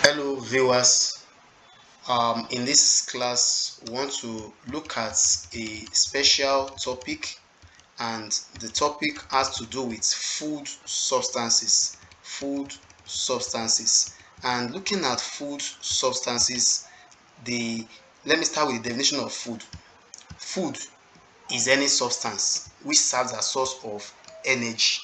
Hello viewers. In this class, we want to look at a special topic, and the topic has to do with food substances. Food substances. And looking at food substances, the let me start with the definition of food. Food is any substance which serves as source of energy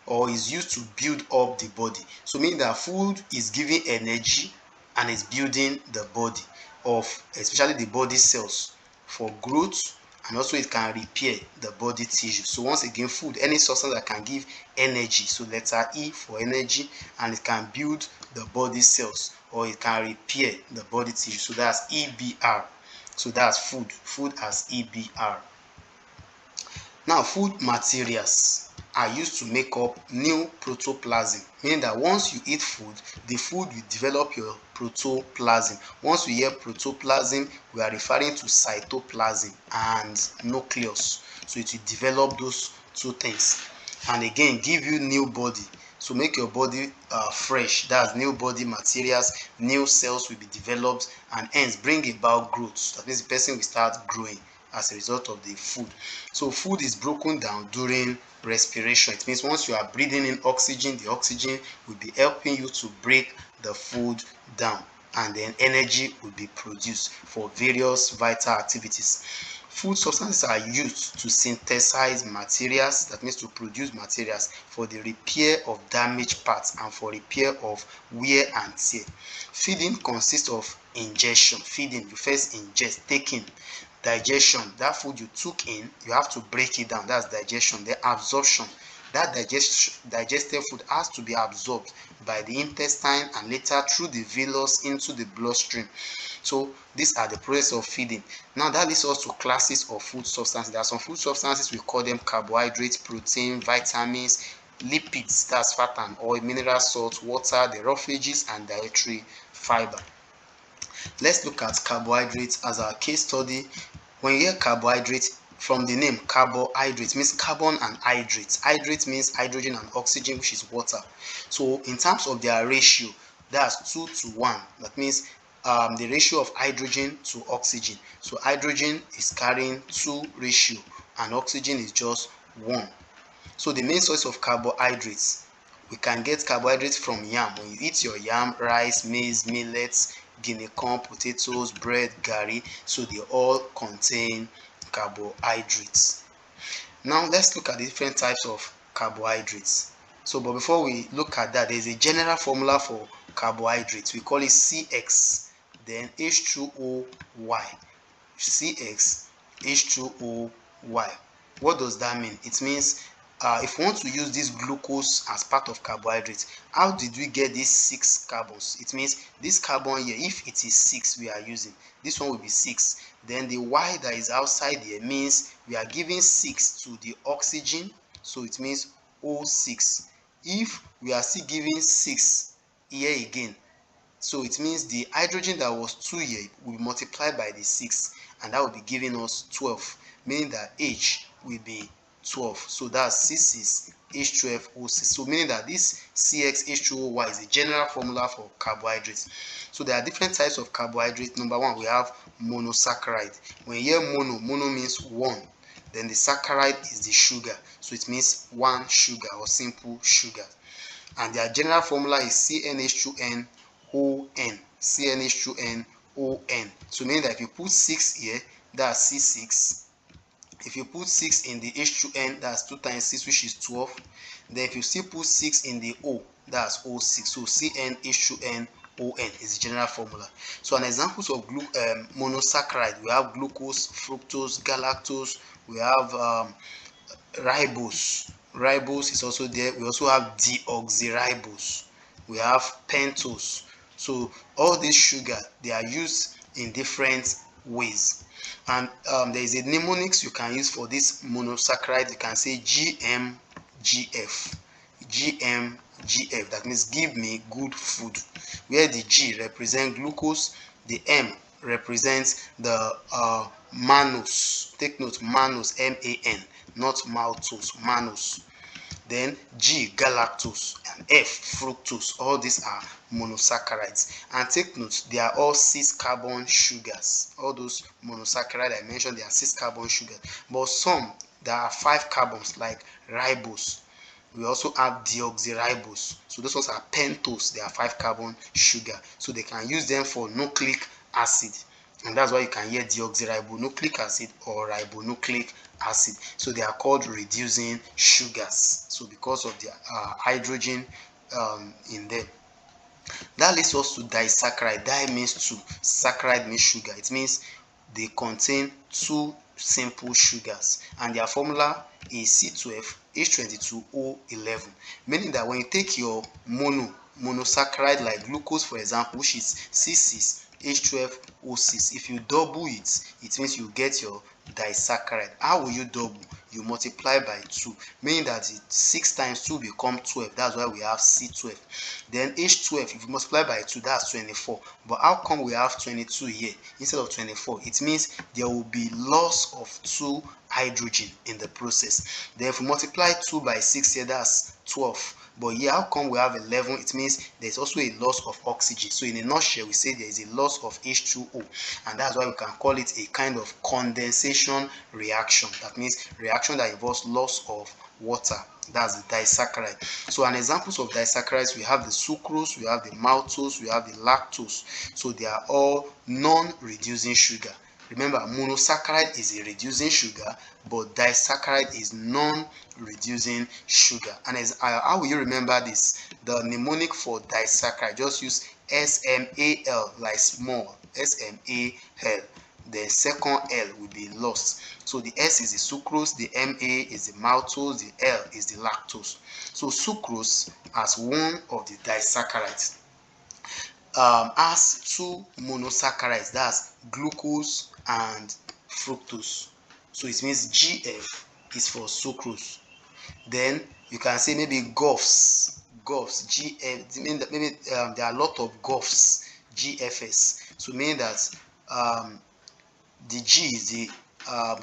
or is used to build up the body. So meaning that food is giving energy and is building the body of especially the body cells for growth, and also it can repair the body tissue. So once again, food, any substance that can give energy, so letter E for energy, and it can build the body cells or it can repair the body tissue. So that's EBR. So that's food. Food as EBR. Now, food materials are used to make up new protoplasm, meaning that once you eat food, the food will develop your protoplasm. Once we hear protoplasm, we are referring to cytoplasm and nucleus. So it will develop those two things and again give you new body. So make your body fresh. That's new body materials, new cells will be developed, and hence bring about growth. That means the person will start growing as a result of the food. So food is broken down during respiration. It means once you are breathing in oxygen, the oxygen will be helping you to break the food down, and then energy will be produced for various vital activities. Food substances are used to synthesize materials, that means to produce materials for the repair of damaged parts and for repair of wear and tear. Feeding consists of ingestion. Feeding, you first ingest, taking. Digestion, that food you took in, you have to break it down. That's digestion. Then absorption, that digested food has to be absorbed by the intestine and later through the villus into the bloodstream. So these are the process of feeding. Now that leads us to classes of food substances. There are some food substances, we call them carbohydrates, protein, vitamins, lipids, that's fat and oil, mineral salt, water, the roughages, and dietary fiber. Let's look at carbohydrates as our case study. When you hear carbohydrate, from the name carbohydrate means carbon and hydrate. Hydrate means hydrogen and oxygen, which is water. So in terms of their ratio, that's 2 to 1. That means the ratio of hydrogen to oxygen. So hydrogen is carrying 2 ratio and oxygen is just 1. So the main source of carbohydrates, we can get carbohydrates from yam. When you eat your yam, rice, maize, millets, guinea corn, potatoes, bread, garri, so they all contain carbohydrates. Now let's look at the different types of carbohydrates. So but before we look at that, there is a general formula for carbohydrates. We call it CX, then H2OY. CX, H2OY. What does that mean? It means if we want to use this glucose as part of carbohydrates, how did we get these 6 carbons? It means this carbon here, if it is 6 we are using, this one will be 6. Then the Y that is outside here means we are giving 6 to the oxygen, so it means O6. If we are still giving 6 here again, so it means the hydrogen that was 2 here will be multiplied by the 6, and that will be giving us 12, meaning that H will be 12. So that's 6 is H12O6. So meaning that this CXH2OY is a general formula for carbohydrates. So there are different types of carbohydrates. Number 1, we have monosaccharide. When you hear mono means 1. Then the saccharide is the sugar. So it means 1 sugar or simple sugar. And their general formula is CnH2n ON. CnH2n ON. So meaning that if you put 6 here, that's C6. If you put 6 in the H2n, that's 2 times 6, which is 12. Then if you still put 6 in the O, that's O6. So CnH2n ON is the general formula. So an examples of monosaccharide, we have glucose, fructose, galactose, we have ribose. Ribose is also there. We also have deoxyribose. We have pentose. So all these sugar, they are used in different ways. And there is a mnemonics you can use for this monosaccharide. You can say GMGF. GMGF, that means give me good food, where the G represents glucose, the M represents the mannose. Take note, mannose, MAN, not maltose, mannose. then G galactose, and F fructose. All these are monosaccharides. And take note, they are all 6 carbon sugars. All those monosaccharides I mentioned, they are 6 carbon sugars. But some there are 5 carbons, like ribose. We also have deoxyribose. So those ones are pentose. They are 5 carbon sugar. So they can use them for nucleic acid. And that's why you can hear deoxyribonucleic acid or ribonucleic acid. So they are called reducing sugars. So because of the hydrogen in them. That leads us to disaccharide. Di means two, saccharide means sugar. It means they contain 2 simple sugars, and their formula is C12H22O11, meaning that when you take your monosaccharide like glucose, for example, which is C6H12O6, if you double it, it means you get your disaccharide. How will you double? You multiply by 2, meaning that 6 times 2 become 12. That's why we have C12. Then H12, if you multiply by 2, that's 24. But how come we have 22 here instead of 24? It means there will be loss of 2 hydrogen in the process. Then if we multiply 2 by 6 here, that's 12. But here, how come we have 11? It means there's also a loss of oxygen. So in a nutshell, we say there is a loss of H2O, and that's why we can call it a kind of condensation reaction. That means reaction that involves loss of water. That's the disaccharide. So an examples of disaccharides, we have the sucrose, we have the maltose, we have the lactose. So they are all non-reducing sugar. Remember, monosaccharide is a reducing sugar, but disaccharide is non-reducing sugar. And how will you remember this? The mnemonic for disaccharide, just use SMAL, like small, SMAL. The second L will be lost. So the S is the sucrose, the MA is the maltose, the L is the lactose. So sucrose, as one of the disaccharides, has 2 monosaccharides, that's glucose and fructose. So it means GF is for sucrose. Then you can say maybe GOFs, GF, mean that maybe there are a lot of GOFs, GFS. So meaning that the G is the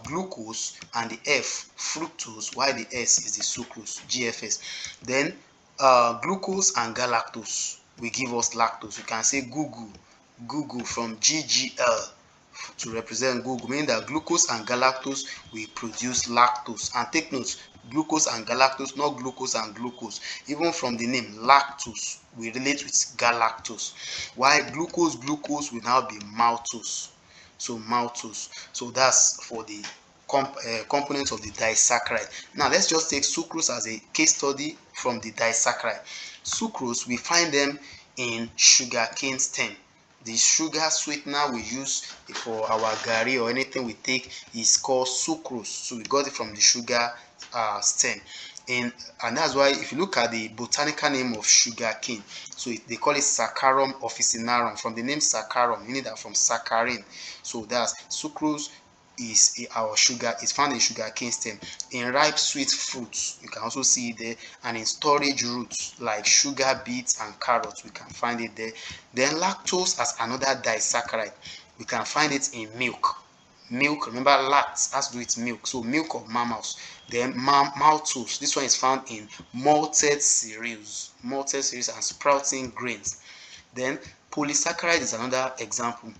glucose and the F fructose, while the S is the sucrose, GFS. Then glucose and galactose will give us lactose. You can say Google from GGL to represent Google, meaning that glucose and galactose will produce lactose. And take note, glucose and galactose, not glucose and glucose. Even from the name lactose, we relate with galactose, while glucose will now be maltose. So maltose. So that's for the components of the disaccharide. Now let's just take sucrose as a case study from the disaccharide. Sucrose, we find them in sugarcane stem. The sugar sweetener we use for our garri or anything we take is called sucrose. So we got it from the sugar stem. And that's why if you look at the botanical name of sugarcane, so they call it Saccharum officinarum, from the name saccharum, meaning that from saccharin. So that's sucrose is our sugar, is found in sugarcane stem. In ripe sweet fruits, you can also see it there, and in storage roots like sugar beets and carrots, we can find it there. Then lactose as another disaccharide, we can find it in milk. Remember lact has to do with milk, so milk of mammals. Then maltose, this one is found in malted cereals and sprouting grains. Then polysaccharide is another example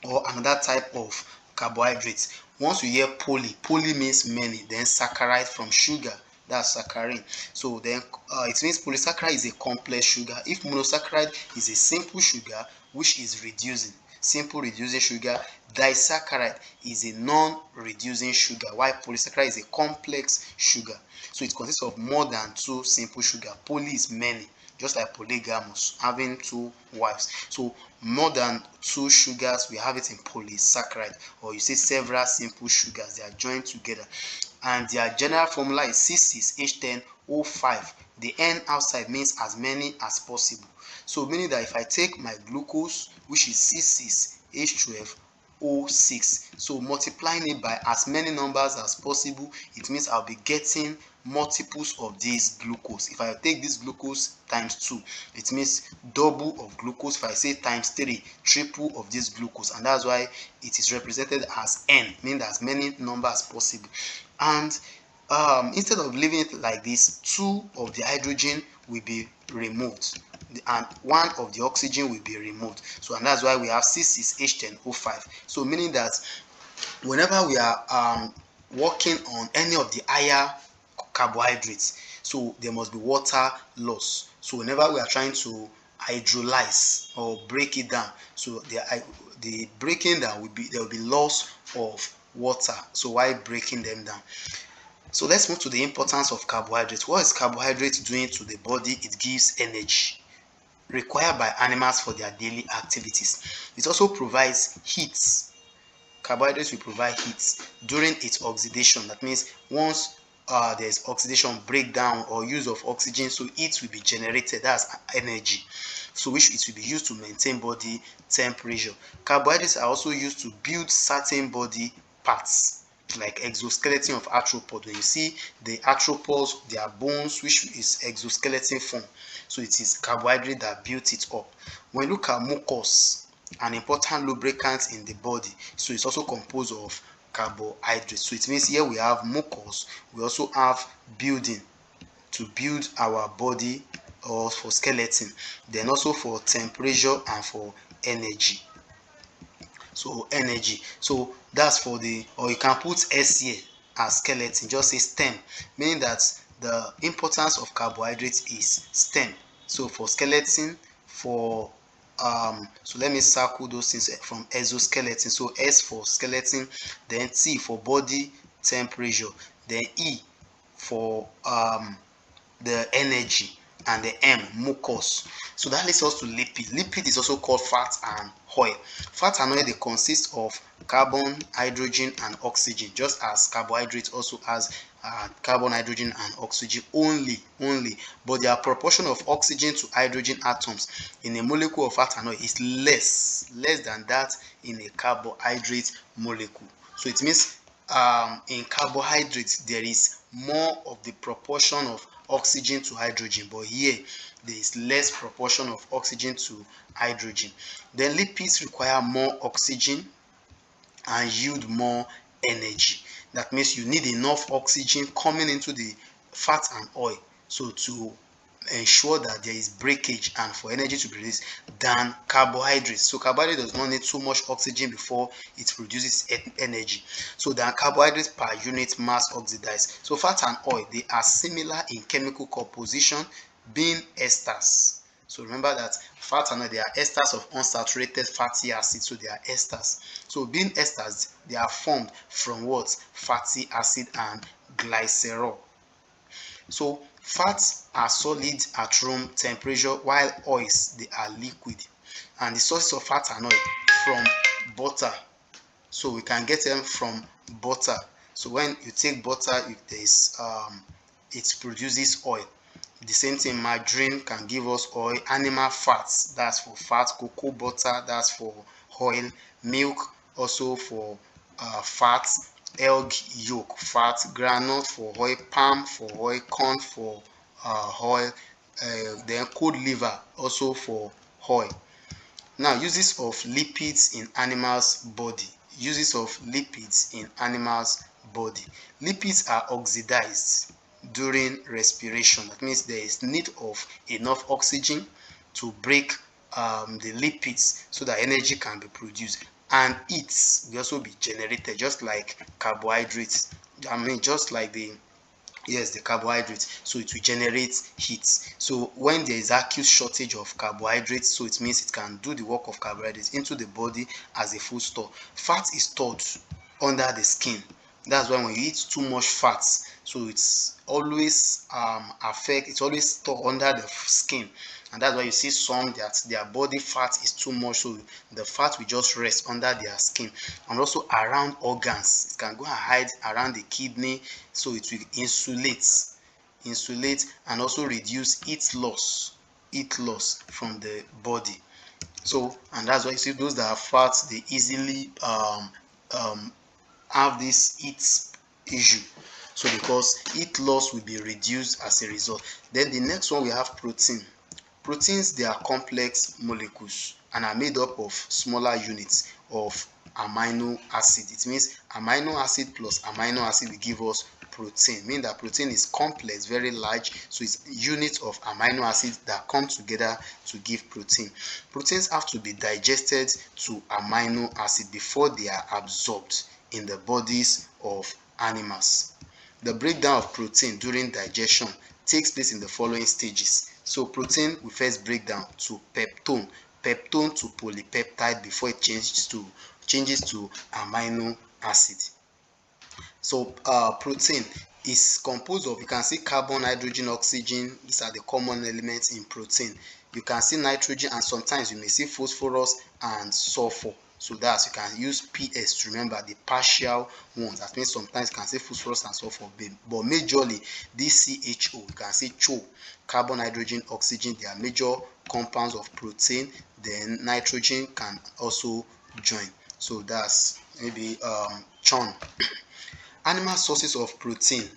or another type of carbohydrates. Once you hear poly means many, then saccharide from sugar, that's saccharin. So then it means polysaccharide is a complex sugar. If monosaccharide is a simple sugar which is reducing, simple reducing sugar, disaccharide is a non-reducing sugar, while polysaccharide is a complex sugar. So it consists of more than 2 simple sugar. Poly is many, just like polygamous, having 2 wives. So more than 2 sugars, we have it in polysaccharide, or you say several simple sugars, they are joined together, and their general formula is C6H10O5. The N outside means as many as possible. So meaning that if I take my glucose, which is C6H12O6, so multiplying it by as many numbers as possible, it means I'll be getting multiples of this glucose. If I take this glucose times 2, it means double of glucose. If I say times 3, triple of this glucose, and that's why it is represented as N, meaning as many numbers as possible. And instead of leaving it like this, two of the hydrogen will be removed and one of the oxygen will be removed. So and that's why we have C6H10O5. So meaning that whenever we are working on any of the higher carbohydrates, so there must be water loss. So whenever we are trying to hydrolyze or break it down, so the breaking down will be, there will be loss of water, so why breaking them down. So let's move to the importance of carbohydrates. What is carbohydrate doing to the body? It gives energy required by animals for their daily activities. It also provides heat. Carbohydrates will provide heat during its oxidation. That means once there is oxidation, breakdown or use of oxygen, so heat will be generated. That's energy. So which it will be used to maintain body temperature. Carbohydrates are also used to build certain body parts like exoskeleton of arthropod. When you see the arthropods, their bones, which is exoskeleton form, so it is carbohydrate that built it up. When you look at mucus, an important lubricant in the body, so it's also composed of carbohydrates. So it means here we have mucus, we also have building to build our body or for skeleton, then also for temperature and for energy. So energy, so that's for the, or you can put S here as skeleton, just say stem, meaning that the importance of carbohydrates is stem. So for skeleton, for so let me circle those things from exoskeleton. So S for skeleton, then T for body temperature, then E for the energy, and the M mucus. So that leads us to lipid. Lipid is also called fat and oil. Fat and oil, they consist of carbon, hydrogen and oxygen, just as carbohydrates also has carbon, hydrogen and oxygen only, but their proportion of oxygen to hydrogen atoms in a molecule of fat and oil is less than that in a carbohydrate molecule. So it means in carbohydrates there is more of the proportion of oxygen to hydrogen, but here there is less proportion of oxygen to hydrogen. Then lipids require more oxygen and yield more energy. That means you need enough oxygen coming into the fat and oil, so to ensure that there is breakage and for energy to be released, than carbohydrates. So carbohydrate does not need too much oxygen before it produces energy. So than carbohydrates per unit mass oxidized. So fat and oil, they are similar in chemical composition, being esters. So remember that fat and oil, they are esters of unsaturated fatty acids. So they are esters. So being esters, they are formed from what? Fatty acid and glycerol. So fats are solid at room temperature, while oils, they are liquid. And the sources of fat and oil from butter. So we can get them from butter. So when you take butter, if there is it produces oil. The same thing, margarine can give us oil. Animal fats, that's for fat. Cocoa butter, that's for oil. Milk, also for fat. Egg yolk, fat. Groundnut for oil. Palm for oil. Corn for oil. Then cod liver also for oil. Now, uses of lipids in animals body. Uses of lipids in animals body. Lipids are oxidized during respiration. That means there is need of enough oxygen to break the lipids so that energy can be produced, and heat will also be generated, just like carbohydrates. I mean, just like the carbohydrates, so it will generate heat. So when there is acute shortage of carbohydrates, so it means it can do the work of carbohydrates into the body as a food store. Fat is stored under the skin. That's why when you eat too much fat, so it's always it's always stored under the skin, and that's why you see some that their body fat is too much, so the fat will just rest under their skin. And also around organs, it can go and hide around the kidney, so it will insulate and also reduce heat loss from the body. So and that's why you see those that are fat, they easily um, have this heat issue. So because heat loss will be reduced as a result. Then the next one, we have protein. Proteins, they are complex molecules and are made up of smaller units of amino acid. It means amino acid plus amino acid will give us protein, meaning that protein is complex, very large, so it's units of amino acids that come together to give protein. Proteins have to be digested to amino acid before they are absorbed in the bodies of animals. The breakdown of protein during digestion takes place in the following stages. So protein will first break down to peptone, peptone to polypeptide before it changes to amino acid. So protein is composed of, you can see carbon, hydrogen, oxygen. These are the common elements in protein. You can see nitrogen, and sometimes you may see phosphorus and sulfur. So that's, you can use PS to remember the partial ones. That means sometimes you can see phosphorus and sulfur, but majorly this CHO, you can see CHO, carbon, hydrogen, oxygen. They are major compounds of protein. Then nitrogen can also join. So that's maybe CHON. Animal sources of protein,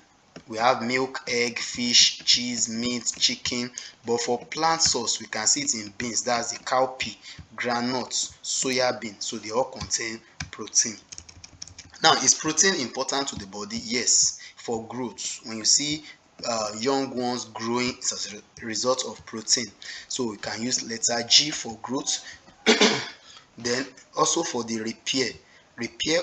we have milk, egg, fish, cheese, meat, chicken. But for plant source, we can see it in beans. That's the cowpea, groundnuts, soya bean. So they all contain protein. Now, is protein important to the body? Yes, for growth. When you see young ones growing, it's as a result of protein. So we can use letter G for growth. Then also for the repair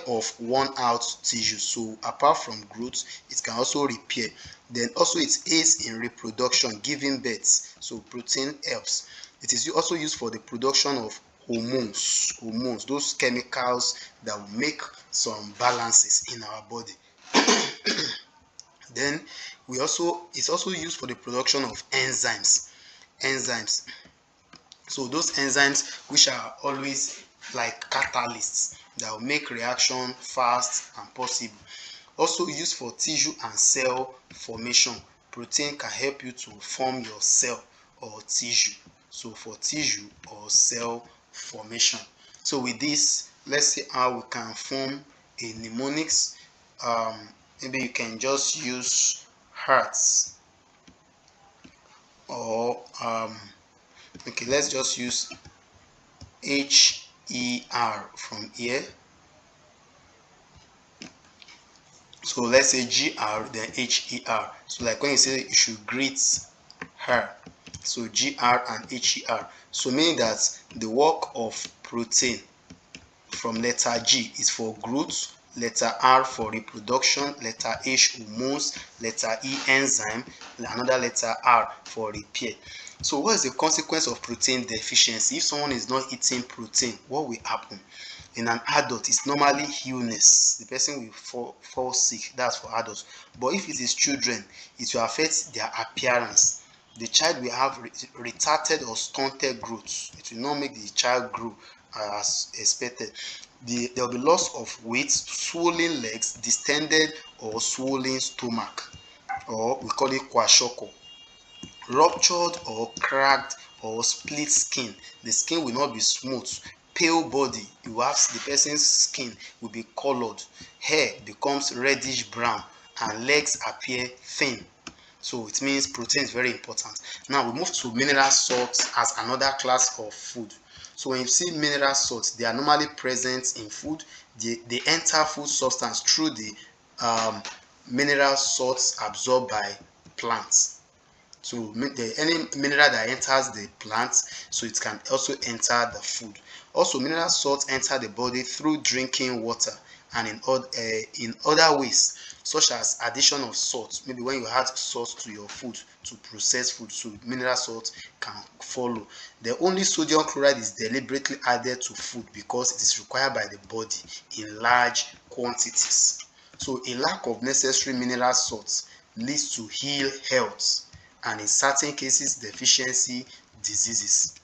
of worn out tissue. So apart from growth, it can also repair. Then also it aids in reproduction, giving birth. So protein helps. It is also used for the production of hormones, those chemicals that will make some balances in our body. Then it's also used for the production of enzymes. So those enzymes which are always like catalysts that will make reaction fast and possible. Also used for tissue and cell formation. Protein can help you to form your cell or tissue. So for tissue or cell formation. So with this, let's see how we can form a mnemonics. Maybe you can just use hertz, or okay, let's just use HER from here. So let's say GR, then HER. So like when you say you should greet her, so GR and HER. So meaning that the work of protein from letter G is for growth, letter R for reproduction, letter H hormones, letter E enzyme, another letter R for repair. So what is the consequence of protein deficiency? If someone is not eating protein, what will happen? In an adult, it's normally illness. The person will fall sick. That's for adults. But if it is children, it will affect their appearance. The child will have retarded or stunted growth. It will not make the child grow as expected. There will be loss of weight, swollen legs, distended or swollen stomach, or we call it kwashiorkor. Ruptured or cracked or split skin. The skin will not be smooth. Pale body, you have the person's skin will be colored. Hair becomes reddish brown and legs appear thin. So it means protein is very important. Now we move to mineral salts as another class of food. So when you see mineral salts, they are normally present in food. They enter food substance through the mineral salts absorbed by plants. So any mineral that enters the plant, so it can also enter the food. Also, mineral salts enter the body through drinking water and in other ways, such as addition of salt. Maybe when you add salt to your food to process food, so mineral salt can follow. The only sodium chloride is deliberately added to food because it is required by the body in large quantities. So a lack of necessary mineral salts leads to ill health, and in certain cases deficiency diseases.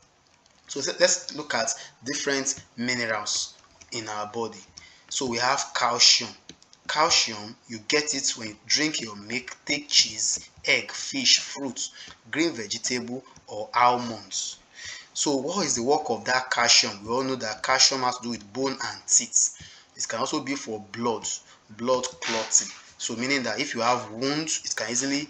So let's look at different minerals in our body. So we have calcium. Calcium, you get it when you drink your milk, take cheese, egg, fish, fruits, green vegetable or almonds. So what is the work of that calcium? We all know that calcium has to do with bone and teeth. It can also be for blood clotting. So meaning that if you have wounds, it can easily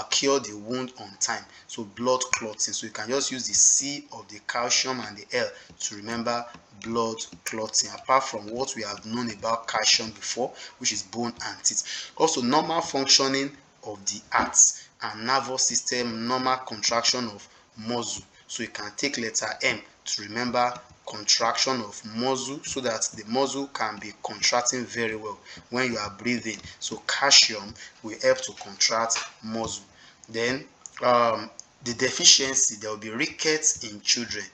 cure the wound on time. So blood clotting. So you can just use the C of the calcium and the L to remember blood clotting, apart from what we have known about calcium before, which is bone and teeth. Also, normal functioning of the heart and nervous system, normal contraction of muscle. So you can take letter M to remember contraction of muscle, so that the muscle can be contracting very well when you are breathing. So calcium will help to contract muscle. Then the deficiency, there will be rickets in children.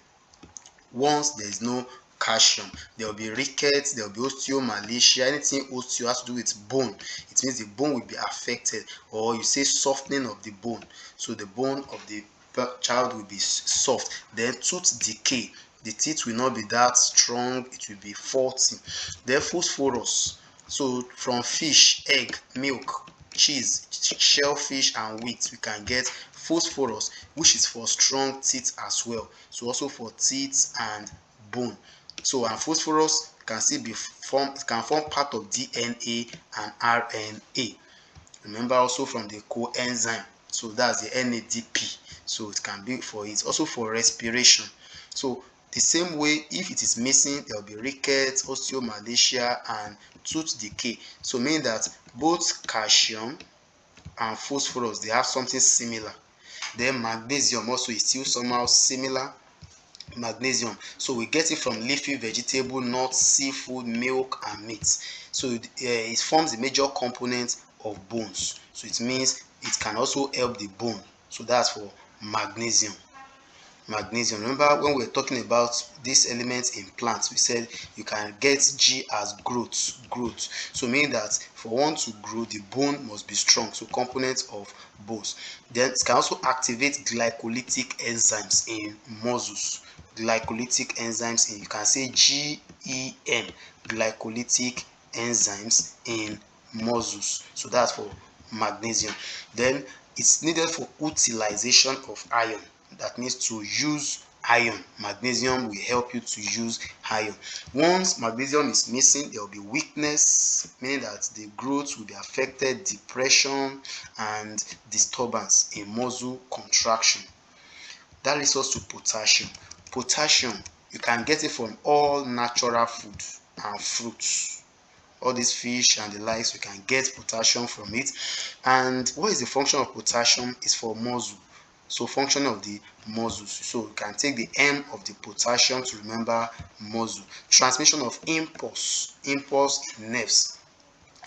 Once there is no calcium, there will be rickets, there will be osteomalacia. Anything osteo has to do with bone, it means the bone will be affected, or you say softening of the bone. So the bone of the child will be soft. Then tooth decay, the teeth will not be that strong, it will be faulty. Then phosphorus, so from fish, egg, milk, cheese, shellfish and wheat, we can get phosphorus, which is for strong teeth as well. So also for teeth and bone. So and phosphorus can still be formed, it can form part of DNA and RNA. Remember also from the coenzyme, so that's the NADP. So it can be for it. Also for respiration. So the same way, if it is missing, there will be rickets, osteomalacia and tooth decay. So meaning that both calcium and phosphorus, they have something similar. Then magnesium also is still somehow similar. Magnesium, so we get it from leafy vegetable, nuts, seafood, milk and meat. So it forms a major component of bones. So it means it can also help the bone. So that's for magnesium. Magnesium, remember when we were talking about these elements in plants, we said you can get G as growth. So meaning that for one to grow, the bone must be strong. So components of bones. Then it can also activate glycolytic enzymes in muscles. Glycolytic enzymes in, you can say GEM, glycolytic enzymes in muscles. So that's for magnesium. Then it's needed for utilization of iron. That means to use iron. Magnesium will help you to use iron. Once magnesium is missing, there will be weakness, meaning that the growth will be affected, depression and disturbance in muscle contraction. That leads us to potassium. Potassium, you can get it from all natural food and fruits. All these fish and the likes, we can get potassium from it. And what is the function of potassium? Is for muscle. So function of the muscles. So you can take the M of the potassium to remember muscle. Transmission of impulse in nerves.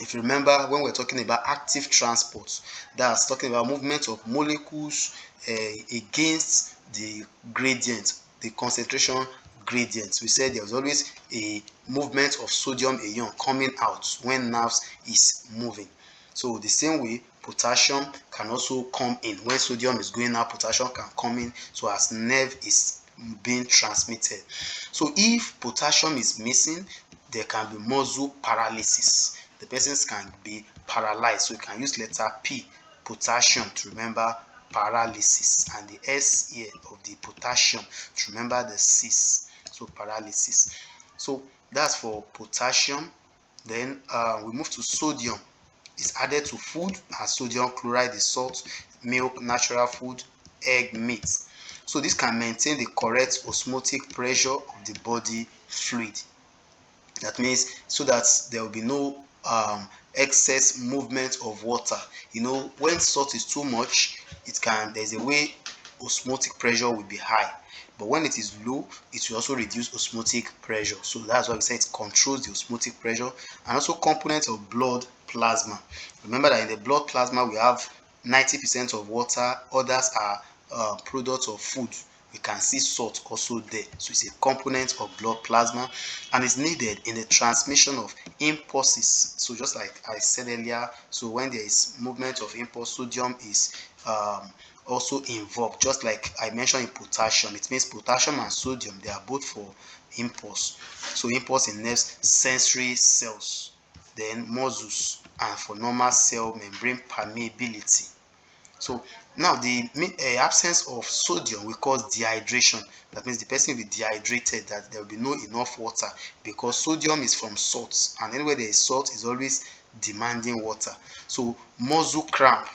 If you remember when we're talking about active transport, that's talking about movement of molecules against the gradient, the concentration gradient. We said there's always a movement of sodium ion coming out when nerves is moving. So the same way, potassium can also come in. When sodium is going out, potassium can come in, so as nerve is being transmitted. So if potassium is missing, there can be muscle paralysis. The persons can be paralyzed. So you can use letter P, potassium, to remember paralysis, and the S here of the potassium to remember the cis. So paralysis. So that's for potassium. Then we move to sodium. It's added to food as sodium chloride is salt, milk, natural food, egg, meat. So this can maintain the correct osmotic pressure of the body fluid. That means so that there will be no excess movement of water. You know, when salt is too much, there's a way osmotic pressure will be high, but when it is low, it will also reduce osmotic pressure. So that's why we say it controls the osmotic pressure. And also components of blood plasma. Remember that in the blood plasma we have 90% of water, others are products of food. We can see salt also there. So it's a component of blood plasma and is needed in the transmission of impulses. So just like I said earlier, so when there is movement of impulse, sodium is also involved. Just like I mentioned in potassium, it means potassium and sodium, they are both for impulse. So impulse in nerves, sensory cells, then muscles, and for normal cell membrane permeability. So now the absence of sodium will cause dehydration. That means the person will be dehydrated, that there will be no enough water, because sodium is from salts, and anywhere there is salt is always demanding water. So muscle cramp,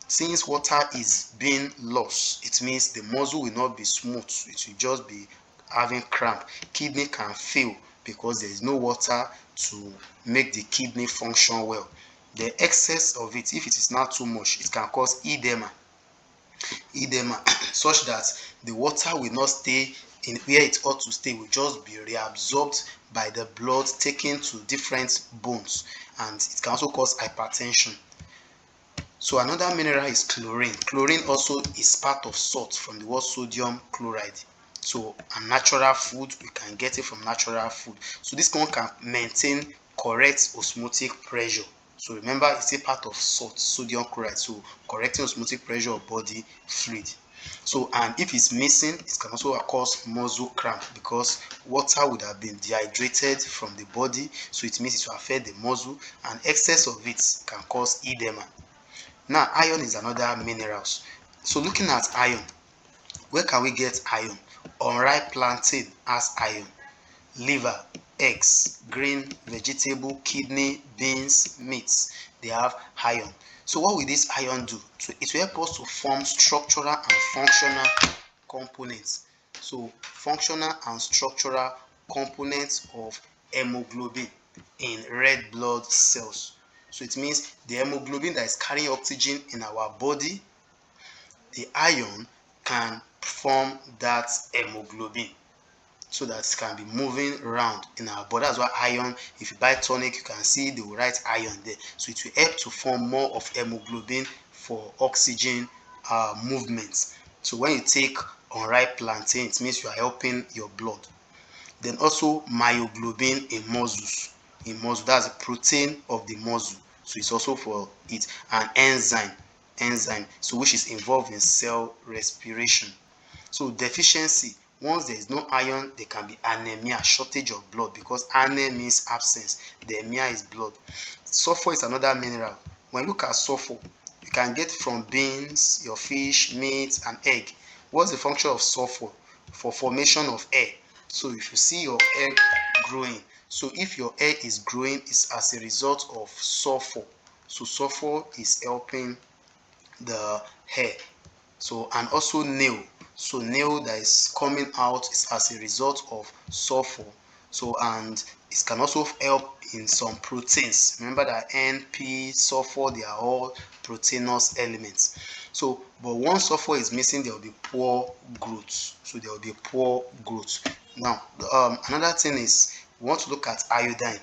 since water is being lost, it means the muscle will not be smooth, it will just be having cramp. Kidney can fail because there is no water to make the kidney function well. The excess of it, if it is not too much, it can cause edema such that the water will not stay in where it ought to stay, will just be reabsorbed by the blood taken to different bones, and it can also cause hypertension. So another mineral is chlorine. Chlorine also is part of salt, from the word sodium chloride. So a natural food, we can get it from natural food. So this one can maintain correct osmotic pressure. So remember, it's a part of salt, sodium chloride, so correcting osmotic pressure of body fluid. So, and if it's missing, it can also cause muscle cramp because water would have been dehydrated from the body, so it means it will affect the muscle, and excess of it can cause edema. Now, iron is another minerals. So looking at iron, where can we get iron? Unripe plantain has iron. Liver, eggs, green vegetable, kidney, beans, meats, they have iron. So what will this iron do? So it will help us to form structural and functional components. So functional and structural components of hemoglobin in red blood cells. So it means the hemoglobin that is carrying oxygen in our body, the iron can form that hemoglobin so that it can be moving around in our body. That's why iron, if you buy tonic, you can see they will write iron there. So it will help to form more of hemoglobin for oxygen movements. So when you take unripe plantain, it means you are helping your blood. Then also myoglobin in muscles. In muscle, that's a protein of the muscle. So it's also for it. And enzyme, so which is involved in cell respiration. So deficiency, once there is no iron, there can be anemia, shortage of blood, because ane means absence, the emia is blood. Sulfur is another mineral. When you look at sulfur, you can get it from beans, your fish, meat, and egg. What's the function of sulfur? For formation of hair. So if you see your hair growing, so if your hair is growing, it's as a result of sulfur. So sulfur is helping the hair. So, and also nail. So nail that is coming out is as a result of sulfur. So, and it can also help in some proteins. Remember that N, P, sulfur, they are all proteinous elements. So, but once sulfur is missing, there will be poor growth. So there will be poor growth. Now, another thing is, we want to look at iodine.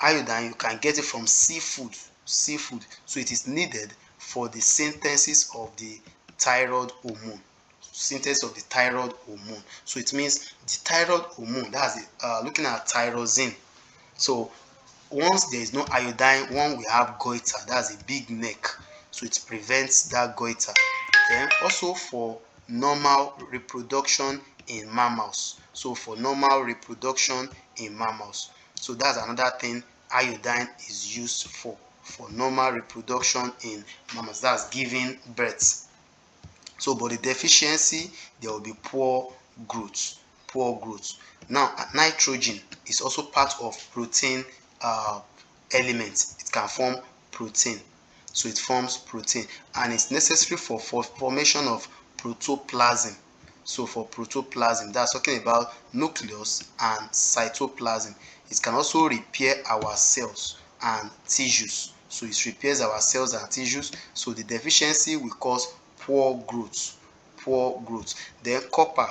Iodine, you can get it from seafood. So it is needed for the synthesis of the thyroid hormone. So it means the thyroid hormone, that's it, looking at tyrosine. So once there is no iodine, one will have goiter, that's a big neck, so it prevents that goiter. Then also for normal reproduction in mammals, so that's another thing iodine is used for normal reproduction in mammals, that's giving birth. So but the deficiency, there will be poor growth. Now nitrogen is also part of protein element. It can form protein, so it forms protein, and it's necessary for formation of protoplasm. So for protoplasm, that's talking about nucleus and cytoplasm. It can also repair our cells and tissues. So it repairs our cells and tissues. So the deficiency will cause poor growth. Then copper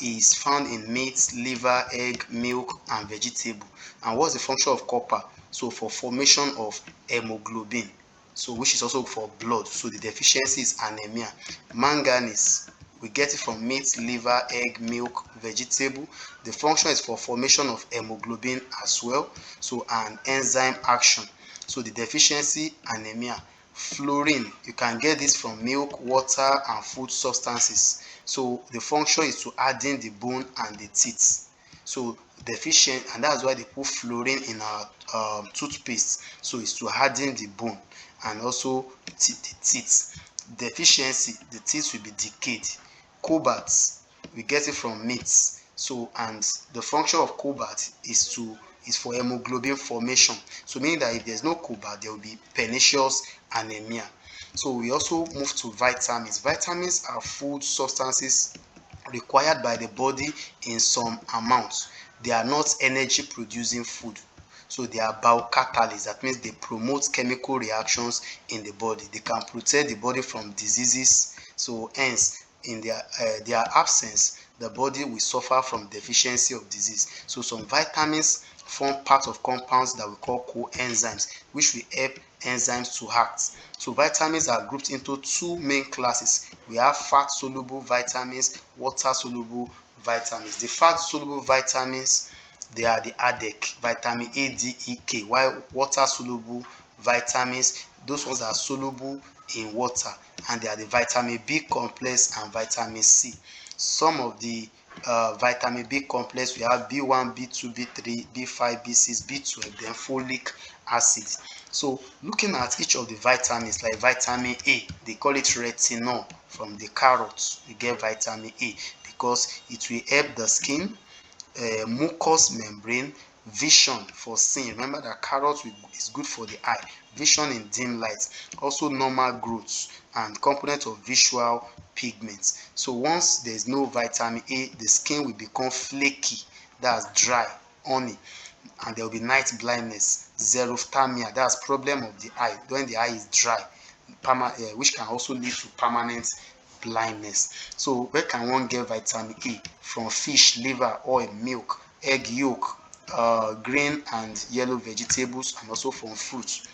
is found in meat, liver, egg, milk, and vegetable. And what's the function of copper? So for formation of hemoglobin, so which is also for blood. So the deficiency is anemia. Manganese, we get it from meat, liver, egg, milk, vegetable. The function is for formation of hemoglobin as well, so an enzyme action. So the deficiency, anemia. Fluorine, you can get this from milk, water, and food substances. So the function is to harden the bone and the teeth. So deficient, and that's why they put fluorine in our toothpaste. So it's to harden the bone and also the teeth. Deficiency, the teeth will be decayed. Cobalt, we get it from meats. So, and the function of cobalt is to is for hemoglobin formation. So meaning that if there's no cobalt, there will be pernicious anemia. So we also move to vitamins. Vitamins are food substances required by the body in some amounts. They are not energy producing food. So they are biocatalysts. That means they promote chemical reactions in the body. They can protect the body from diseases. So hence, in their absence, the body will suffer from deficiency of disease. So some vitamins form part of compounds that we call coenzymes, which will help enzymes to act. So vitamins are grouped into two main classes. We have fat soluble vitamins, water soluble vitamins. The fat soluble vitamins, they are the ADEK, vitamin A, D, E, K, while water soluble vitamins, those ones are soluble in water, and they are the vitamin B complex and vitamin C. Some of the vitamin B complex, we have B1, B2, B3, B5, B6, B12, then folic acid. So looking at each of the vitamins, like vitamin A, they call it retinol. From the carrots we get vitamin A because it will help the skin, mucous membrane, vision for seeing. Remember that carrot is good for the eye, vision in dim light, also normal growth and component of visual pigments. So once there is no vitamin A, the skin will become flaky, that's dry, honey, and there will be night blindness, xerophthalmia, that's problem of the eye when the eye is dry, which can also lead to permanent blindness. So where can one get vitamin A? From fish, liver, oil, milk, egg yolk, green and yellow vegetables, and also from fruits.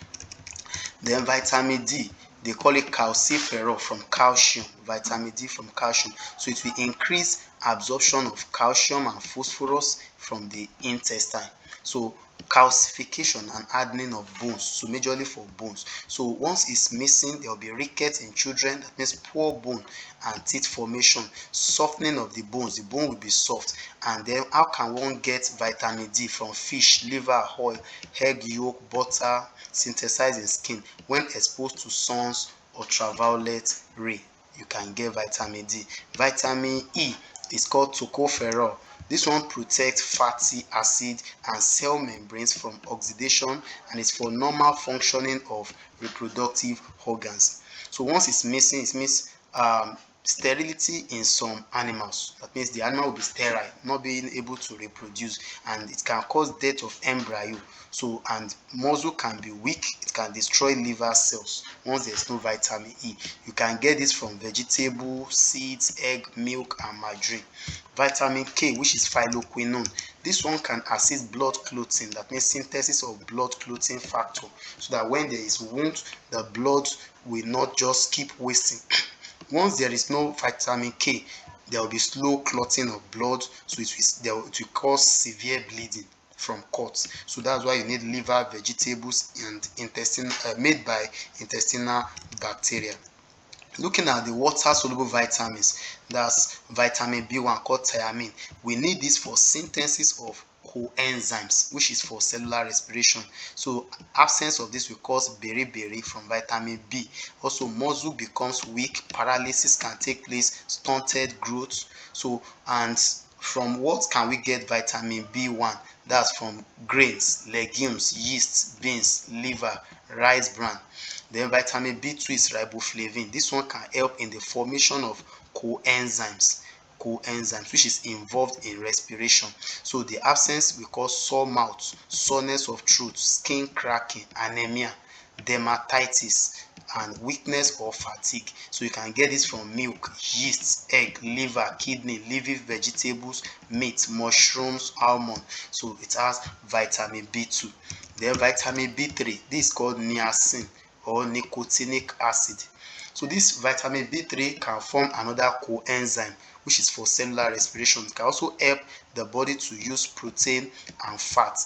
Then vitamin D, they call it calciferol, from calcium, vitamin D from calcium. So it will increase absorption of calcium and phosphorus from the intestine. So calcification and hardening of bones, so majorly for bones. So once it's missing, there will be rickets in children, that means poor bone and teeth formation, softening of the bones, the bone will be soft. And then how can one get vitamin D? From fish, liver, oil, egg yolk, butter, synthesized in skin. When exposed to sun's ultraviolet ray, you can get vitamin D. Vitamin E is called tocopherol. This one protects fatty acid and cell membranes from oxidation, and it's for normal functioning of reproductive organs. So once it's missing, it means sterility in some animals. That means the animal will be sterile, not being able to reproduce, and it can cause death of embryo. So, and muscle can be weak, it can destroy liver cells once there's no vitamin E. You can get this from vegetable, seeds, egg, milk, and margarine. Vitamin K, which is phylloquinone, this one can assist blood clotting, that means synthesis of blood clotting factor, so that when there is wound, the blood will not just keep wasting. Once there is no vitamin K, there will be slow clotting of blood, so it will cause severe bleeding from cuts. So that's why you need liver, vegetables, and intestine made by intestinal bacteria. Looking at the water soluble vitamins, that's vitamin B1 called thiamine. We need this for synthesis of coenzymes, which is for cellular respiration. So absence of this will cause beriberi from vitamin B. Also muscle becomes weak, paralysis can take place, stunted growth. So, and from what can we get vitamin B1? That's from grains, legumes, yeast, beans, liver, rice bran. Then vitamin B2 is riboflavin. This one can help in the formation of coenzymes, which is involved in respiration. So the absence will cause sore mouth, soreness of throat, skin cracking, anemia, dermatitis, and weakness or fatigue. So you can get this from milk, yeast, egg, liver, kidney, leafy vegetables, meat, mushrooms, almond. So it has vitamin B2. Then vitamin B3, this is called niacin or nicotinic acid. So this vitamin B3 can form another coenzyme, which is for cellular respiration. It can also help the body to use protein and fat,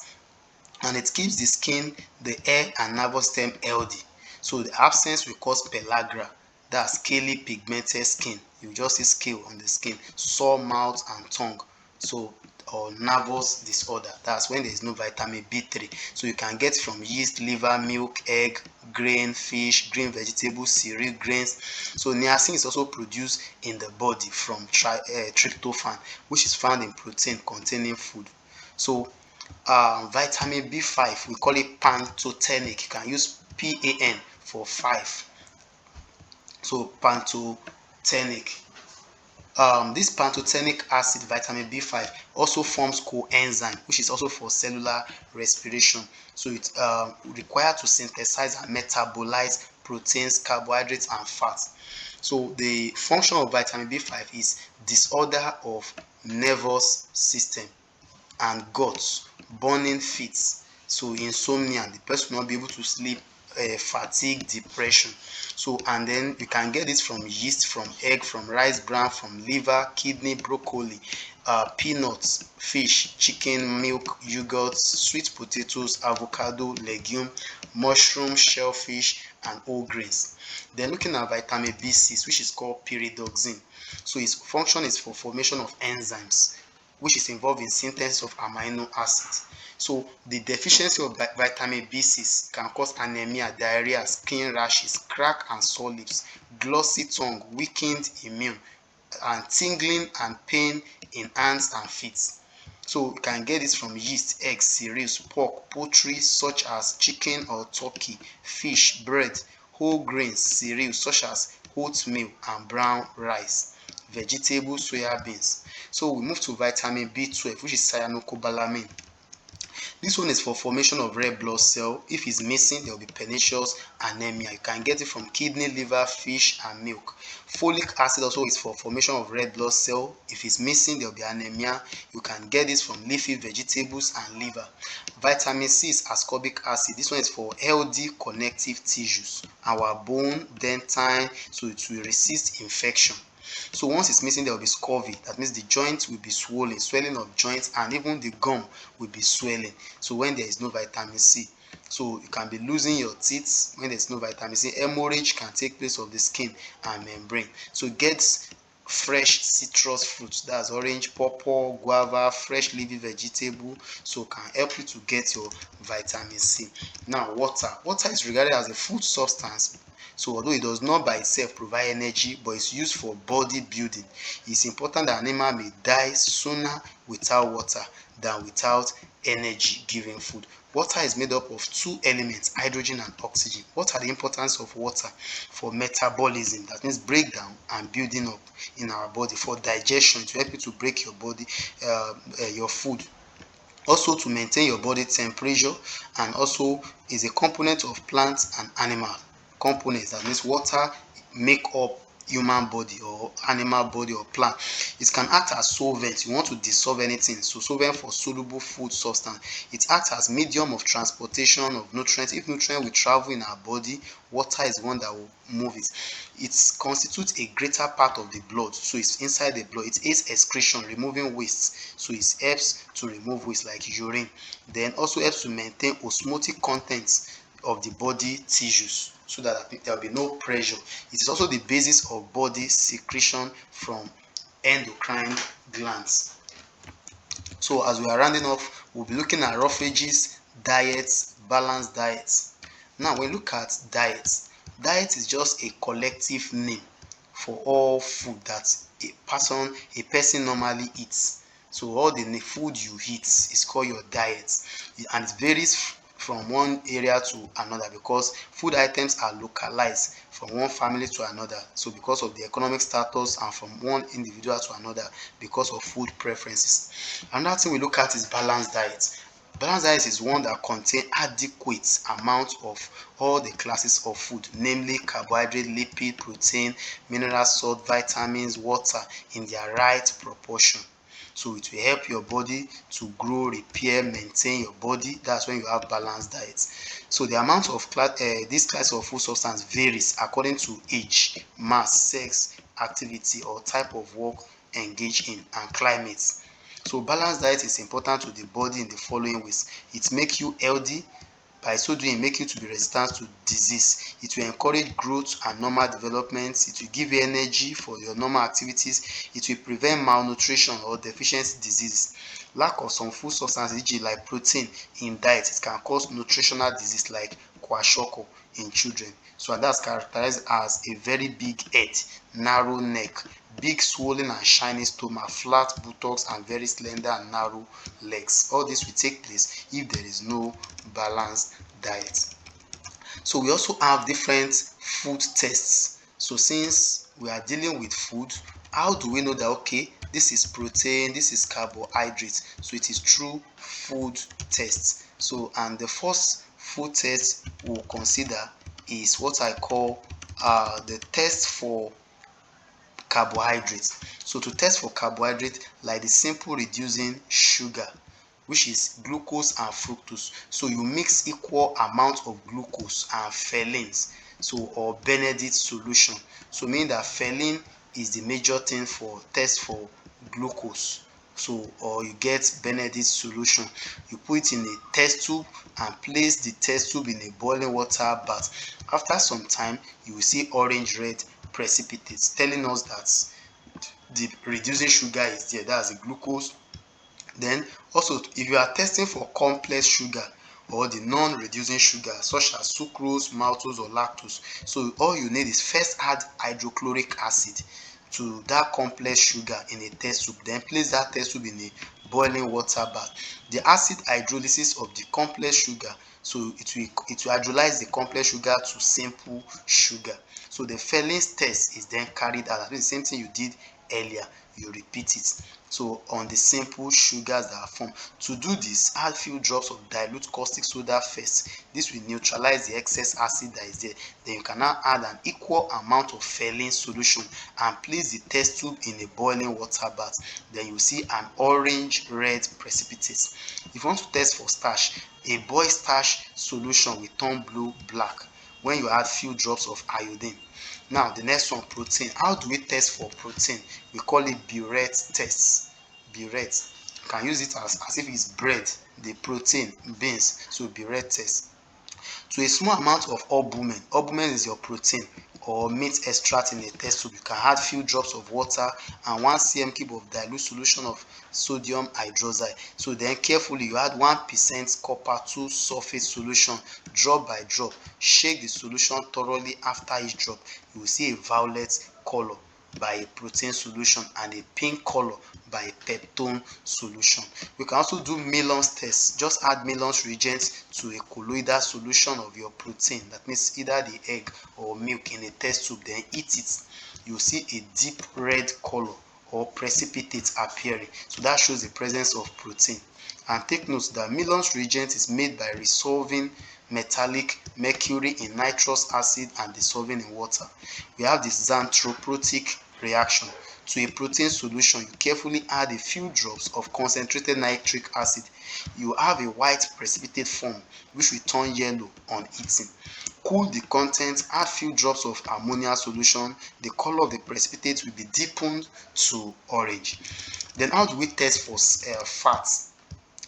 and it keeps the skin, the hair, and nervous stem healthy. So the absence will cause pellagra, that's scaly pigmented skin. You just see scale on the skin, sore mouth and tongue. So, or nervous disorder, that's when there is no vitamin B3. So you can get from yeast, liver, milk, egg, grain, fish, green vegetables, cereal, grains. So niacin is also produced in the body from tryptophan, which is found in protein containing food. So Vitamin B5, we call it pantothenic. You can use PAN for 5. So pantothenic. This pantothenic acid, vitamin B5, also forms coenzyme, which is also for cellular respiration. So it's required to synthesize and metabolize proteins, carbohydrates, and fats. So the function of vitamin B5 is disorder of nervous system and guts, burning fits, so insomnia, the person will not be able to sleep, fatigue, depression. So and then you can get it from yeast, from egg, from rice bran, from liver, kidney, broccoli, peanuts, fish, chicken, milk, yogurt, sweet potatoes, avocado, legume, mushroom, shellfish, and whole grains. Then looking at vitamin B6, which is called pyridoxine. So its function is for formation of enzymes, which is involved in synthesis of amino acids. So the deficiency of vitamin B6 can cause anemia, diarrhea, skin rashes, crack and sore lips, glossy tongue, weakened immune, and tingling and pain in hands and feet. So you can get this from yeast, eggs, cereals, pork, poultry such as chicken or turkey, fish, bread, whole grains, cereals such as oatmeal and brown rice, vegetables, soya beans. So we move to vitamin B12, which is cyanocobalamin. This one is for formation of red blood cell. If it's missing, there will be pernicious anemia. You can get it from kidney, liver, fish, and milk. Folic acid also is for formation of red blood cell. If it's missing, there will be anemia. You can get this from leafy vegetables and liver. Vitamin C is ascorbic acid. This one is for healthy connective tissues, our bone, dentine, so it will resist infection. So once it's missing, there will be scurvy. That means the joint will be swollen, swelling of joints, and even the gum will be swelling. So when there is no vitamin C, so you can be losing your teeth when there's no vitamin C. Hemorrhage can take place of the skin and membrane. So get fresh citrus fruits, that's orange, pawpaw, guava, fresh leafy vegetable, so can help you to get your vitamin C. Now water is regarded as a food substance. So although it does not by itself provide energy, but it's used for body building. It's important that an animal may die sooner without water than without energy giving food. Water is made up of two elements, hydrogen and oxygen. What are the importance of water? For metabolism, that means breakdown and building up in our body. For digestion, to help you to break your body, your food. Also to maintain your body temperature, and also is a component of plants and animal components. That means water make up human body or animal body or plant. It can act as solvent. You want to dissolve anything, so solvent for soluble food substance. It acts as medium of transportation of nutrients. If nutrient will travel in our body, water is one that will move it. It constitutes a greater part of the blood, so it's inside the blood. It aids excretion, removing waste, so it helps to remove waste like urine. Then also helps to maintain osmotic contents of the body tissues, so that there will be no pressure. It is also the basis of body secretion from endocrine glands. So as we are rounding off, we'll be looking at roughages, diets, balanced diets. Now when we look at diets, diet is just a collective name for all food that a person normally eats. So all the food you eat is called your diet, and it varies from one area to another, because food items are localized from one family to another, so because of the economic status, and from one individual to another because of food preferences. Another thing we look at is balanced diet. Balanced diet is one that contains adequate amount of all the classes of food, namely carbohydrate, lipid, protein, mineral, salt, vitamins, water in their right proportion. So it will help your body to grow, repair, maintain your body. That's when you have balanced diet. So the amount of this class of food substance varies according to age, mass, sex, activity, or type of work engaged in, and climate. So balanced diet is important to the body in the following ways. It makes you healthy. By so doing, it make you to be resistant to disease. It will encourage growth and normal development. It will give you energy for your normal activities. It will prevent malnutrition or deficiency disease. Lack of some food substances, e.g. like protein in diet, it can cause nutritional disease like kwashiorkor in children. So and that's characterized as a very big head, narrow neck, big swollen and shiny stomach, flat buttocks, and very slender and narrow legs. All this will take place if there is no balanced diet. So we also have different food tests. So since we are dealing with food, how do we know that okay, this is protein, this is carbohydrate? So it is through food tests. So and the first food test we'll consider is what I call the test for carbohydrates. So to test for carbohydrate, like the simple reducing sugar, which is glucose and fructose. So you mix equal amount of glucose and phenolphthalein, so or Benedict solution. So meaning that phenolphthalein is the major thing for test for glucose. So or you get Benedict solution. You put it in a test tube and place the test tube in a boiling water bath. After some time, you will see orange red precipitates telling us that the reducing sugar is there. That's the glucose. Then also, if you are testing for complex sugar or the non-reducing sugar such as sucrose, maltose or lactose, so all you need is first add hydrochloric acid to that complex sugar in a test tube, then place that test tube in a boiling water bath. The acid hydrolysis of the complex sugar, so it will hydrolyze the complex sugar to simple sugar. So the phenolphthalein test is then carried out. That means the same thing you did earlier, you repeat it. So on the simple sugars that are formed. To do this, add few drops of dilute caustic soda first. This will neutralize the excess acid that is there. Then you can now add an equal amount of phenolphthalein solution and place the test tube in a boiling water bath. Then you see an orange red precipitate. If you want to test for starch, a boiled starch solution will turn blue black when you add few drops of iodine. Now the next one, protein. How do we test for protein? We call it burette test. Burette, you can use it as if it's bread, the protein, beans. So burette test. To a small amount of albumin, albumin is your protein or meat extract in a test tube, you can add few drops of water and 1 cm cube of dilute solution of sodium hydroxide. So then carefully you add 1% copper 2 sulfate solution drop by drop. Shake the solution thoroughly. After each drop, you will see a violet color by a protein solution and a pink color by a peptone solution. We can also do Millon's test. Just add Millon's reagent to a colloidal solution of your protein, that means either the egg or milk, in a test tube, then heat it. You see a deep red color or precipitate appearing. So that shows the presence of protein. And take note that Millon's reagent is made by resolving metallic mercury in nitrous acid and dissolving in water. We have the xanthroprotic reaction. To a protein solution, you carefully add a few drops of concentrated nitric acid. You have a white precipitate form which will turn yellow on heating. Cool the content, add few drops of ammonia solution. The color of the precipitate will be deepened to orange. Then how do we test for fat?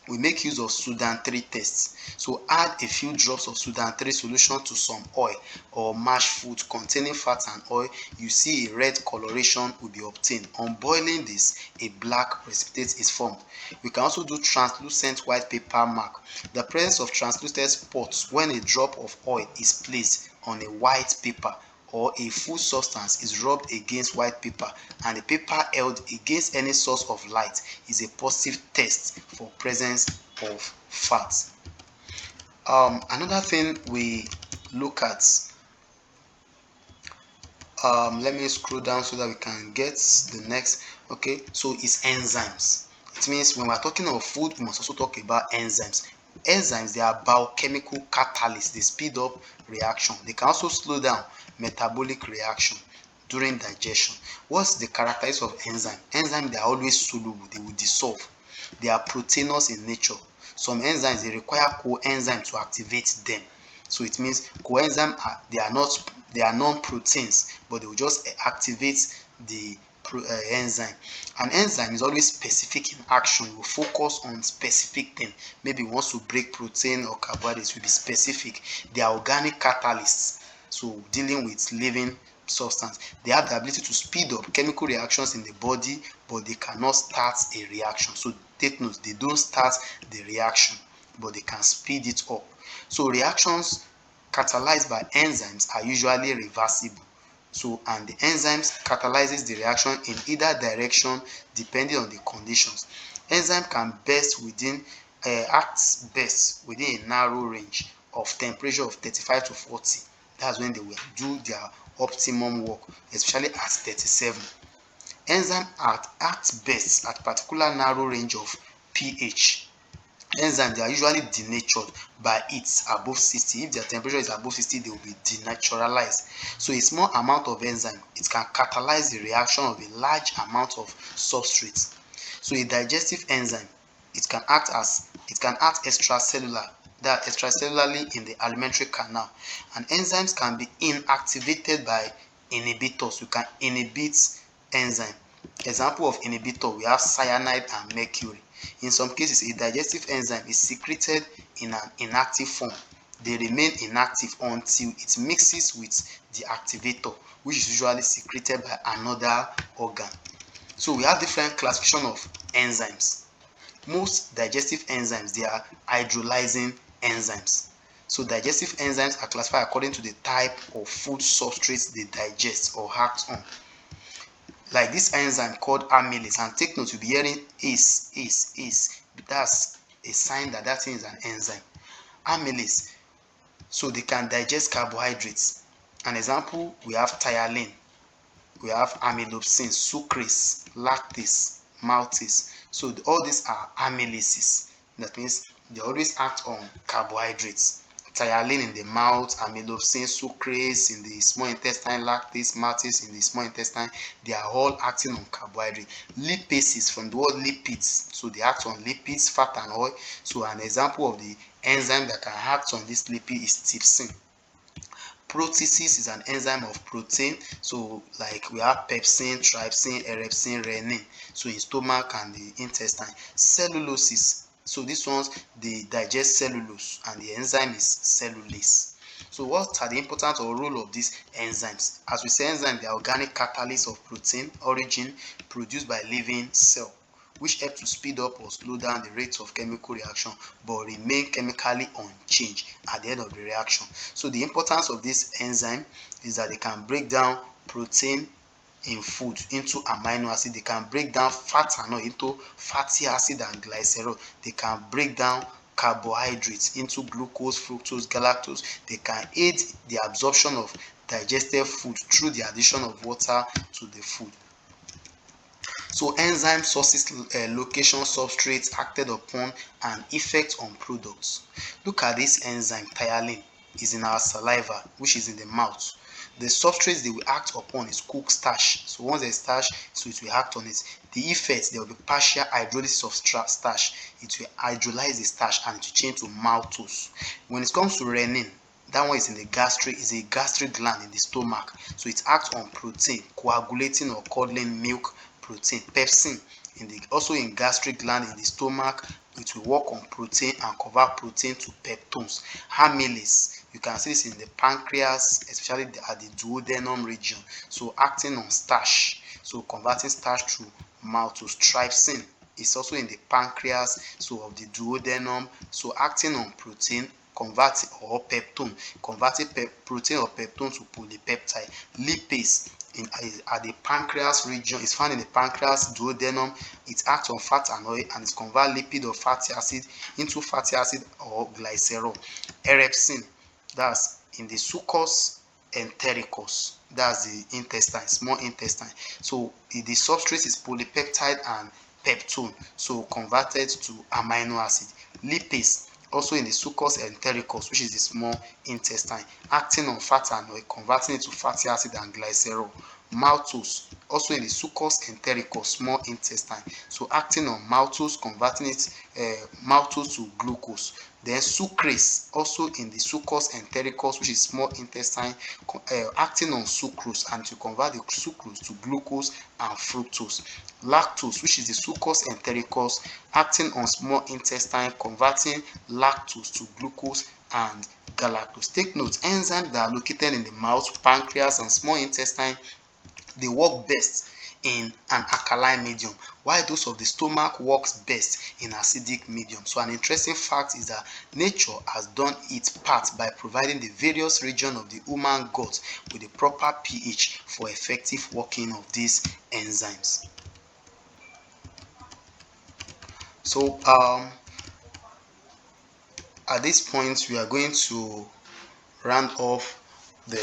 We make use of Sudan 3 tests. So add a few drops of Sudan 3 solution to some oil or mashed food containing fat and oil. You see a red coloration will be obtained. On boiling this, a black precipitate is formed. We can also do translucent white paper mark. The presence of translucent spots when a drop of oil is placed on a white paper or a food substance is rubbed against white paper and the paper held against any source of light is a positive test for presence of fat. Another thing we look at, let me scroll down so that we can get the next. Okay, so it's enzymes. It means when we're talking of food, we must also talk about enzymes. Enzymes, they are biochemical catalysts. They speed up reaction. They can also slow down metabolic reaction during digestion. What's the characteristics of enzyme? Enzymes, they are always soluble. They will dissolve. They are proteinous in nature. Some enzymes, they require coenzyme to activate them. So it means coenzyme they are non-proteins, but they will just activate the enzyme. An enzyme is always specific in action. You will focus on specific thing. Maybe it wants to break protein or carbohydrates, will be specific. They are organic catalysts, so dealing with living substance. They have the ability to speed up chemical reactions in the body, but they cannot start a reaction. So take note, they don't start the reaction, but they can speed it up. So reactions catalyzed by enzymes are usually reversible. So, and the enzymes catalyzes the reaction in either direction depending on the conditions. Enzyme can act best within a narrow range of temperature of 35 to 40. That's when they will do their optimum work, especially at 37. Enzyme act best at particular narrow range of pH. Enzymes, they are usually denatured by heat above 60. If their temperature is above 60, they will be denaturalized. So a small amount of enzyme, it can catalyze the reaction of a large amount of substrate. So a digestive enzyme, it can act extracellularly in the alimentary canal, and enzymes can be inactivated by inhibitors. You can inhibit enzyme. Example of inhibitor, we have cyanide and mercury. In some cases, a digestive enzyme is secreted in an inactive form. They remain inactive until it mixes with the activator, which is usually secreted by another organ. So we have different classification of enzymes. Most digestive enzymes, they are hydrolyzing enzymes. So digestive enzymes are classified according to the type of food substrates they digest or act on. Like this enzyme called amylase, and take note, you'll be hearing is. That's a sign that that thing is an enzyme. Amylase, so they can digest carbohydrates. An example, we have thiamine, we have amylopsin, sucrase, lactase, maltase. So all these are amylases. That means they always act on carbohydrates. Thiamine in the mouth, amylopsin, sucrase in the small intestine, lactase, maltase in the small intestine. They are all acting on carbohydrate. Lipases, from the word lipids, so they act on lipids, fat and oil. So an example of the enzyme that can act on this lipid is trypsin. Proteases is an enzyme of protein. So like we have pepsin, trypsin, erepsin, renin. So in stomach and the intestine. Celluloses, so these ones, they digest cellulose, and the enzyme is cellulase. So what are the importance or role of these enzymes? As we say, enzymes, they are organic catalysts of protein origin produced by living cell, which help to speed up or slow down the rate of chemical reaction but remain chemically unchanged at the end of the reaction. So the importance of this enzyme is that they can break down protein in food into amino acid. They can break down fat and oil into fatty acid and glycerol. They can break down carbohydrates into glucose, fructose, galactose. They can aid the absorption of digested food through the addition of water to the food. So enzyme sources, location, substrates acted upon, and effect on products. Look at this enzyme thiamine, is in our saliva, which is in the mouth. The substrates they will act upon is cooked starch. So once there is starch, so it will act on it. The effect, there will be partial hydrolysis of starch. It will hydrolyze the starch and it will change to maltose. When it comes to renin, that one is in the gastric, is a gastric gland in the stomach. So it acts on protein, coagulating or curdling milk protein. Pepsin, also in gastric gland in the stomach, it will work on protein and convert protein to peptones. Amylase, you can see this in the pancreas, especially at the duodenum region. So acting on starch, so converting starch to maltose. Trypsin is also in the pancreas, so of the duodenum, so acting on protein, converting or peptone, converting protein or peptone to polypeptide. Lipase at the pancreas region, is found in the pancreas, duodenum. It acts on fat and oil, and it converts lipid or fatty acid into fatty acid or glycerol. Erepsin, that's in the succus entericus, that's the intestine, small intestine. So the substrate is polypeptide and peptone, so converted to amino acid. Lipase, also in the succus entericus, which is the small intestine, acting on fat and oil, converting it to fatty acid and glycerol. Maltose, also in the succus entericus, small intestine, so acting on maltose, converting it maltose to glucose. Then sucrase, also in the succus entericus, which is small intestine, acting on sucrose and to convert the sucrose to glucose and fructose. Lactose, which is the succus entericus, acting on small intestine, converting lactose to glucose and galactose. Take note, enzymes that are located in the mouth, pancreas and small intestine, they work best in an alkaline medium, while those of the stomach works best in acidic medium. So an interesting fact is that nature has done its part by providing the various regions of the human gut with the proper pH for effective working of these enzymes. So at this point we are going to round off the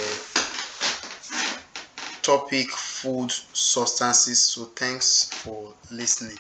topic food substances. So thanks for listening.